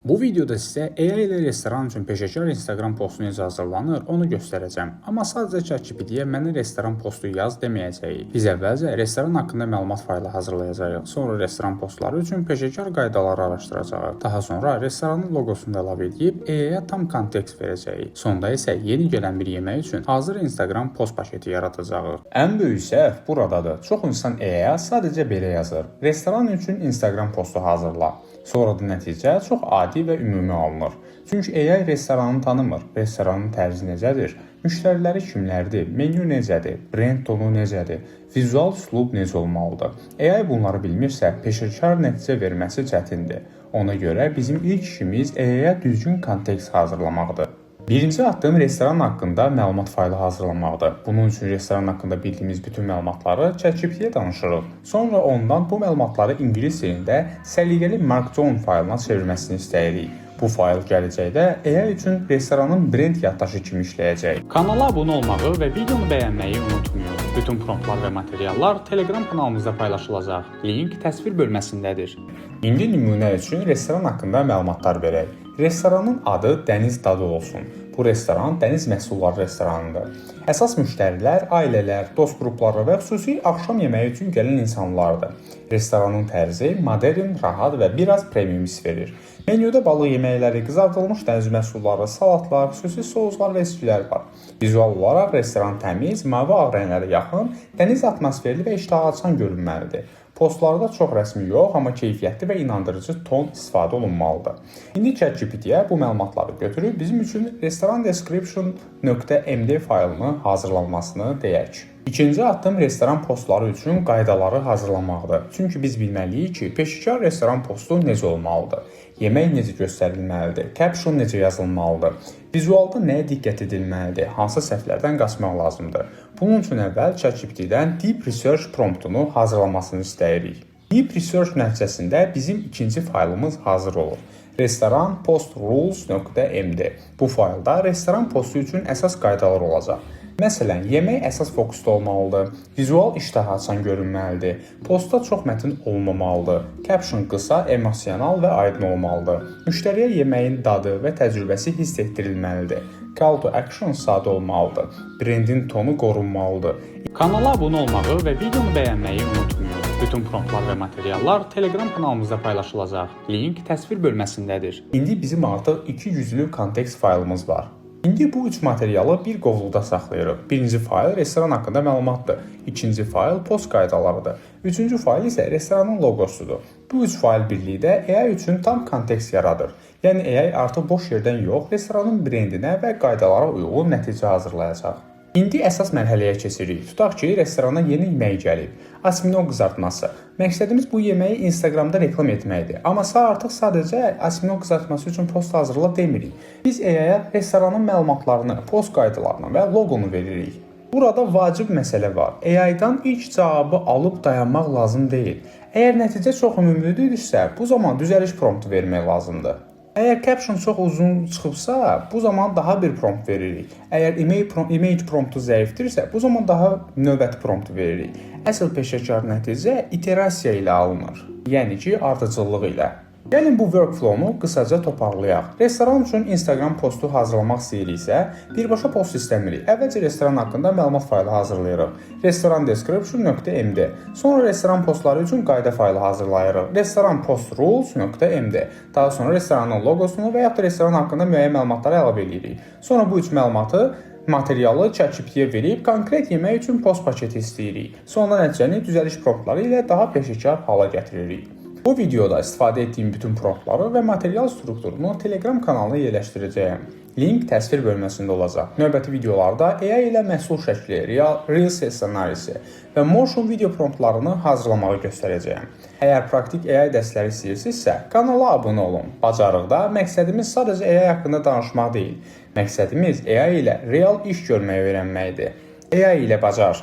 Bu videoda sizə AI ilə restoran üçün peşəkar Instagram postu necə hazırlanır, onu göstərəcəm. Amma sadəcə ChatGPT-yə mənə restoran postu yaz deməyəcəyik. Biz əvvəlcə restoran haqqında məlumat faylı hazırlayacağıq. Sonra restoran postları üçün peşəkar qaydaları araşdıracağıq. Daha sonra restoranın loqosunu da əlavə edib AI-yə tam kontekst verəcəyik. Sonda isə yeni gələn bir yemək üçün hazır Instagram post paketi yaradacağıq. Ən böyük səhv buradadır. Çox insan AI-yə sadəcə belə yazır: restoran üçün Instagram postu hazırla. Sonra da nəticə çox adi və ümumi alınır. Çünki AI restoranı tanımır. Restoranın tərzi necədir? Müştəriləri kimlərdir? Menyu necədir? Brend tonu necədir? Vizual üslub necə olmalıdır? AI bunları bilmirsə, peşəkar nəticə verməsi çətindir. Ona görə bizim ilk işimiz AI-yə düzgün kontekst hazırlamaqdır. Birinci addım restoran haqqında məlumat faylı hazırlamaqdır. Bunun üçün restoran haqqında bildiyimiz bütün məlumatları ChatGPT-yə danışırıq. Sonra ondan bu məlumatları ingilis dilində səliqəli Markdown faylına çevirməsini istəyirik. Bu fayl gələcəkdə AI üçün restoranın brend yaddaşı kimi işləyəcək. Kanala abunə olmağı və videonu bəyənməyi unutmayın. Bütün promptlar və materiallar Telegram kanalımızda paylaşılacaq. Link təsvir bölməsindədir. İndi nümunə üçün restoran haqqında məlumatlar verək. Restoranın adı Dəniz Dadı olsun. Bu restoran dəniz məhsulları restoranıdır. Əsas müştərilər ailələr, dost qrupları və xüsusi axşam yeməyi üçün gələn insanlardır. Restoranın tərzi modern, rahat və biraz premium his verir. Menyuda balıq yeməkləri, qızardılmış dəniz məhsulları, salatlar, xüsusi soslar və içkilər var. Vizual olaraq restoran təmiz, mavi ağ rənglərə yaxın, dəniz atmosferli və iştah açan görünməlidir. Postlarda çox rəsmi yox, amma keyfiyyətli və inandırıcı ton istifadə olunmalıdır. İndi ChatGPT-yə bu məlumatları götürüb bizim üçün restoran description.md faylını hazırlanmasını deyək. İkinci addım restoran postları üçün qaydaları hazırlamaqdır. Çünki biz bilməliyik ki, peşəkar restoran postu necə olmalıdır? Yemək necə göstərilməlidir? Caption necə yazılmalıdır? Vizualda nəyə diqqət edilməlidir? Hansı səhvlərdən qaçmaq lazımdır? Bunun üçün əvvəl ChatGPT-dən Deep Research promptunu hazırlamasını istəyirik. Deep Research nəticəsində bizim ikinci faylımız hazır olur. Restoran post rules.md. Bu faylda restoran postu üçün əsas qaydalar olacaq. Məsələn, yemək əsas fokusda olmalıdır, vizual iştah açan görünməlidir, postda çox mətin olmamalıdır, caption qısa, emosional və aydın olmalıdır, müştəriyə yeməyin dadı və təcrübəsi hiss etdirilməlidir, call to action sadə olmalıdır, brendin tonu qorunmalıdır. Kanala abunə olmağı və videonu bəyənməyi unutmayın. Bütün promptlar və materiallar Telegram kanalımızda paylaşılacaq. Link təsvir bölməsindədir. İndi bizim artıq 2 yüzlü kontekst faylımız var. İndi bu üç materialı bir qovluqda saxlayırıq. Birinci fayl restoran haqqında məlumatdır. İkinci fayl post qaydalarıdır. Üçüncü fayl isə restoranın loqosudur. Bu üç fayl birlikdə AI üçün tam kontekst yaradır. Yəni AI artıq boş yerdən yox, restoranın brendinə və qaydalara uyğun nəticə hazırlayacaq. İndi əsas mərhələyə keçirik. Tutaq ki, restorana yeni yemək gəlib. Asmino qızartması. Məqsədimiz bu yeməyi Instagramda reklam etməkdir. Amma artıq sadəcə asmino qızartması üçün post hazırla demirik. Biz AI-yə restoranın məlumatlarını, post qaydalarını və loqonu veririk. Burada vacib məsələ var. AI-dan ilk cavabı alıb dayanmaq lazım deyil. Əgər nəticə çox ümumludirsə, bu zaman düzəliş promptu vermək lazımdır. Əgər caption çox uzun çıxıbsa, bu zaman daha bir prompt veririk. Əgər image promptu zəifdirsə, bu zaman daha növbəti promptu veririk. Əsl peşəkar nəticə iterasiya ilə alınır. Yəni ki, ardıcıllıq ilə. Gəlin bu workflow-nu qısaca toparlayaq. Restoran üçün Instagram postu hazırlamaq istəyiriksə, birbaşa post istəmirik. Əvvəlcə restoran haqqında məlumat faylı hazırlayırıq. Restoran description.md. Sonra restoran postları üçün qayda faylı hazırlayırıq. Restoran post rules.md. Daha sonra restoranın loqosunu və ya da restoran haqqında müəyyən məlumatları əlavə edirik. Sonra bu üç məlumatı materialı ChatGPT-yə verib konkret yemək üçün post paketi istəyirik. Sonra nəticəni düzəliş promptları ilə daha peşəkar hala gətiririk. Bu videoda istifadə etdiyim bütün promptları və material strukturunu Telegram kanalına yerləşdirəcəyəm. Link təsvir bölməsində olacaq. Növbəti videolarda AI ilə məhsul şəkli, Reels ssenarisi və motion video promptlarını hazırlamağı göstərəcəyəm. Əgər praktik AI dərsləri istəyirsinizsə, kanala abunə olun. Bacarıqda məqsədimiz sadəcə AI haqqında danışmaq deyil. Məqsədimiz AI ilə real iş görməyi öyrənməkdir. AI ilə bacar.